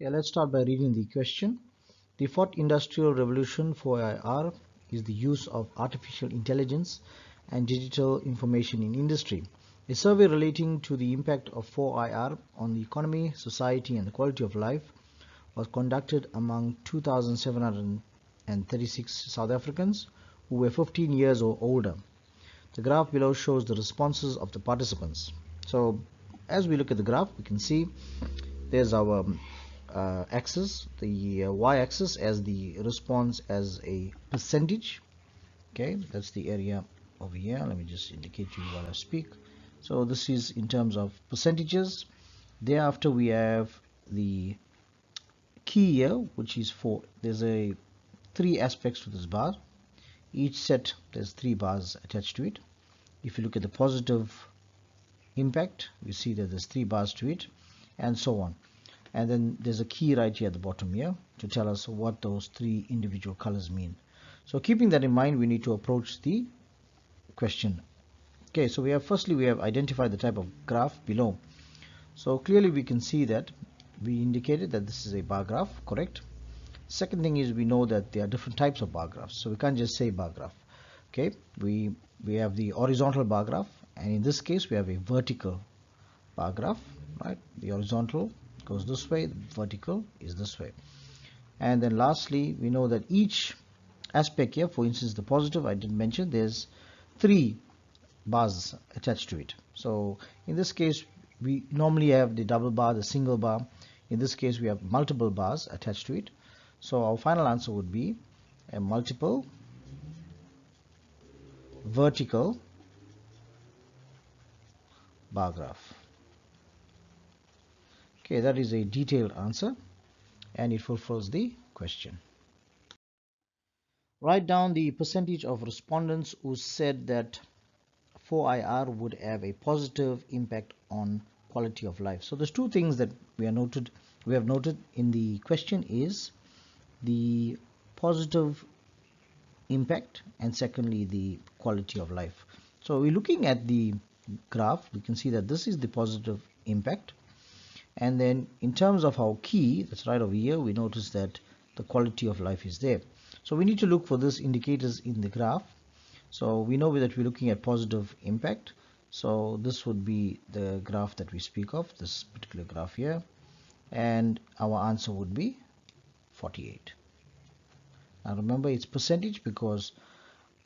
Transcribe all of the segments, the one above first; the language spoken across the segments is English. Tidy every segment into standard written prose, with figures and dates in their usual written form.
Okay, let's start by reading the question. The fourth industrial revolution for IR is the use of artificial intelligence and digital information in industry. A survey relating to the impact of 4IR on the economy, society, and the quality of life was conducted among 2,736 South Africans who were 15 years or older. The graph below shows the responses of the participants. So, as we look at the graph, we can see there's our axis, the y-axis as the response as a percentage. Okay, that's the area over here. Let me just indicate to you while I speak. So this is in terms of percentages. Thereafter we have the key here, which is there's three aspects to this bar. Each set, there's three bars attached to it. If you look at the positive impact, you see that there's three bars to it, and so on. And then there's a key right here at the bottom here to tell us what those three individual colors mean. So keeping that in mind, we need to approach the question. Okay, so firstly we have identified the type of graph below. So clearly we can see that we indicated that this is a bar graph, correct? Second thing is we know that there are different types of bar graphs, so we can't just say bar graph. Okay, we have the horizontal bar graph, and in this case we have a vertical bar graph, right? The horizontal goes this way, the vertical is this way. And then lastly, we know that each aspect here, for instance the positive, I did mention there's three bars attached to it. So in this case we normally have the double bar, the single bar. In this case we have multiple bars attached to it. So our final answer would be a multiple vertical bar graph. Okay, that is a detailed answer and it fulfills the question. Write down the percentage of respondents who said that 4IR would have a positive impact on quality of life. So there's two things that we have noted in the question is the positive impact and secondly the quality of life. So we're looking at the graph, we can see that this is the positive impact, and then in terms of our key, that's right over here, we notice that the quality of life is there. So we need to look for these indicators in the graph. So we know that we're looking at positive impact, so this would be the graph that we speak of, this particular graph here, and our answer would be 48. Now remember it's percentage because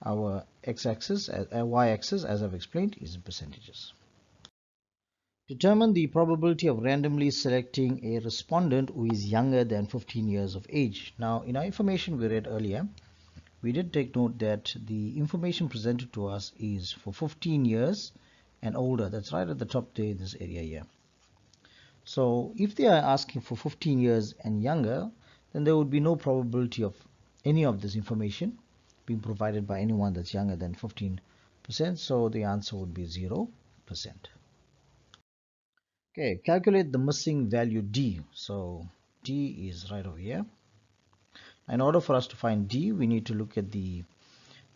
our x-axis, y-axis, as I've explained, is in percentages. Determine the probability of randomly selecting a respondent who is younger than 15 years of age. Now in our information we read earlier, we did take note that the information presented to us is for 15 years and older. That's right at the top there in this area here. So if they are asking for 15 years and younger, then there would be no probability of any of this information being provided by anyone that's younger than 15%. So the answer would be 0%. Okay, calculate the missing value D. So D is right over here. In order for us to find D, we need to look at the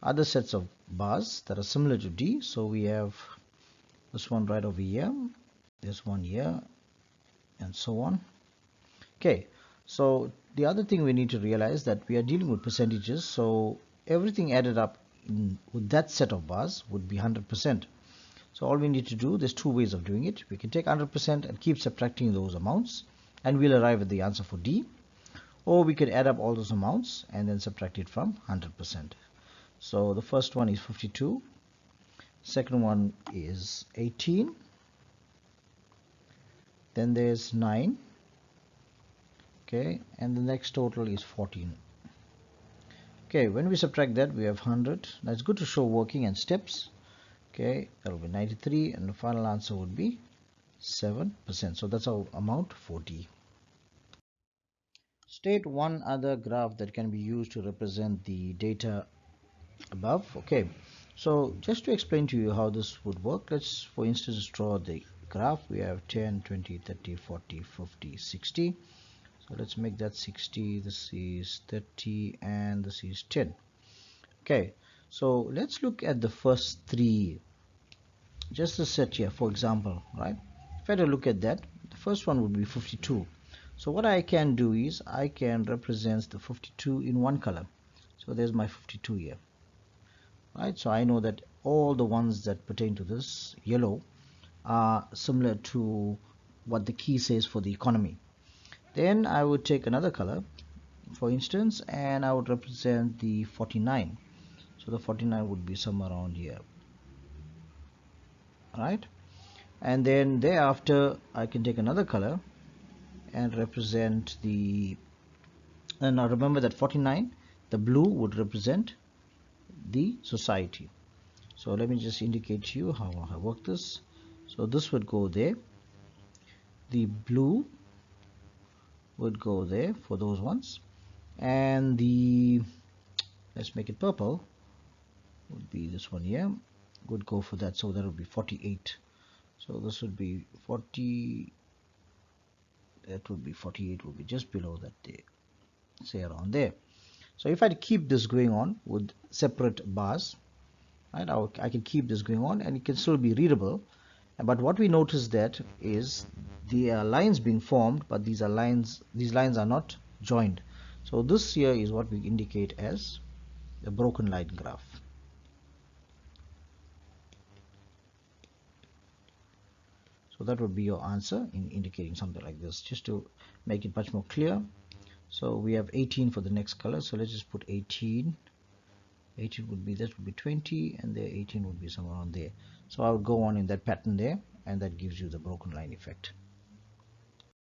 other sets of bars that are similar to D. So we have this one right over here, this one here, and so on. Okay, so the other thing we need to realize that we are dealing with percentages, so everything added up with that set of bars would be 100%. So all we need to do, there's two ways of doing it. We can take 100% and keep subtracting those amounts and we'll arrive at the answer for D, or we could add up all those amounts and then subtract it from 100%. So the first one is 52, second one is 18, then there's 9, okay, and the next total is 14. Okay, when we subtract that we have 100. Now it's good to show working and steps. Okay, that will be 93 and the final answer would be 7%. So that's our amount for D. State one other graph that can be used to represent the data above. Okay, so just to explain to you how this would work, let's for instance draw the graph. We have 10, 20, 30, 40, 50, 60. So let's make that 60, this is 30, and this is 10. Okay, so let's look at the first three, just a set here, for example, right? If I had to look at that, the first one would be 52. So what I can do is I can represent the 52 in one color. So there's my 52 here, right? So I know that all the ones that pertain to this yellow are similar to what the key says for the economy. Then I would take another color, for instance, and I would represent the 49. So the 49 would be somewhere around here, right? And then thereafter I can take another color and represent the, and now remember that 49, the blue would represent the society. So let me just indicate to you how I work this. So this would go there, the blue would go there for those ones, and the, let's make it purple, would be this one here, would go for that. So that would be 48. So this would be 40, that would be 48, would be just below that there, say around there. So if I keep this going on with separate bars, right, I can keep this going on and it can still be readable. But what we notice that is the lines being formed, but these lines are not joined. So this here is what we indicate as a broken line graph. So that would be your answer in indicating something like this, just to make it much more clear. So we have 18 for the next color, so let's just put 18. 18 would be, that would be 20, and there 18 would be somewhere on there. So I would go on in that pattern there, and that gives you the broken line effect.